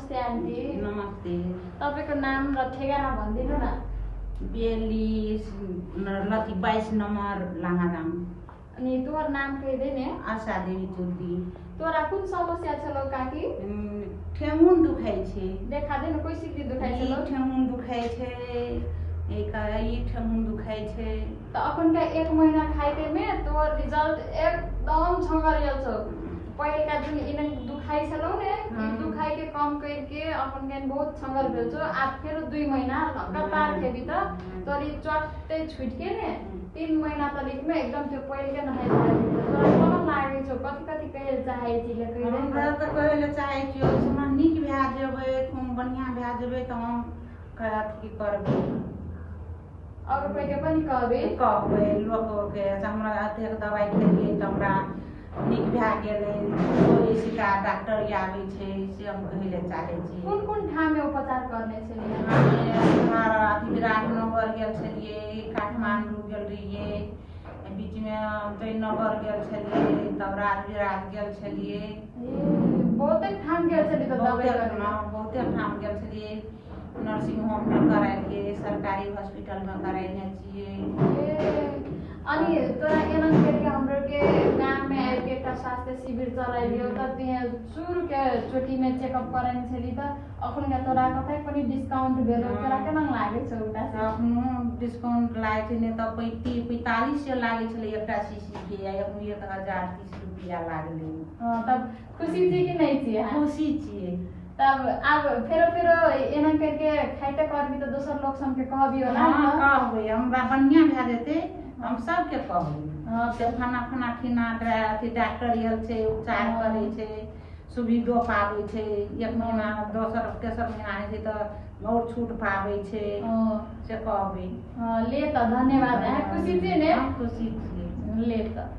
नमस्ते आन्टी। नमस्ते। तपाईँको नाम र ठेगाना भनिदिनु न। 22 नंबर लांगाराम। अनि तोहर नाम कह दे ने। आशा देवी चौधरी। तोरा कुन समस्या छलो काकी? ठेंगुन दुखाई छे। देखा दे न कोई सिद्धि दुखाई छलो। ठेंगुन दुखाई छे। एक ठेंगुन दुखाई छे। तो अपन का 1 महीना खाइते में तोर रिजल्ट एकदम छंगरियल छ। पहले का जुन इने दुखाई छलो ने, ई दुखाई के कम करके अपन के बहुत छंगर भेल छ। आज फेर 2 महीना लगातार खेबी त तोरी चट्टै छुट के ने 3 महीना तलिक में एकदम त्यो पहले के नहाइ तोरा कोन लागे छ कथि कथि कहे चाहे छिले कहि दे। हमरा त कहले चाहे छियो समान निक भए जेबै, खूब बढ़िया भए जेबै त हम अथी करबै। और कोई के पनि कहबै लोग के हमरा अतेक दवाई खेलिए त हमरा निक भए गेलै। कोई शिकायत डॉक्टर आबै छै से हम कहले चाहे छी। कोन ठाम में उपचार करने छलिए? हमारा विराटनगर गेल छलिए, काठमांडू गेल रहिए, बीच में जयनगर गेल छलिए, तब राजविराट गेल छलिए। बहुते ठाम गेल छलिए त दवाई बहुते ठाम गेल छलिए। नर्सिंग होम में कराइलिए, सरकारी हॉस्पिटल में कराइने छिए। अनि तोरा एनन करके हाम्रो के गांव में आइ के एकटा स्वास्थ्य शिविर चलाइलियो त त्यहाँ सुरु के चोटी में चेकअप कराइन छली त अखन के तोरा कतै पनि डिस्काउंट भेलो तोरा केना लागे छ उटा से? अखनो डिस्काउंट लागे छै ने त 45 लागे छले एकटा सीसी के, अब 1030 रुपया लागले। तब खुशी छी कि नहीं छी? खुशी छी। तब अब फेरो एना करके खाइते करबी तो दोसर लोग सब के कहबी होला। हां कहबै, हमरा बढ़िया भए जेते हम सबके कहबै। से खाना खिना अथी डॉक्टर यल छै, उपचार करे छै, सुविधो पाबै छै। 1 महीना दोसर तेसर महीना है त और छूट पाबै छै से कहबै। ले त धन्यवाद। खुशी छी ने? खुशी छी। ले त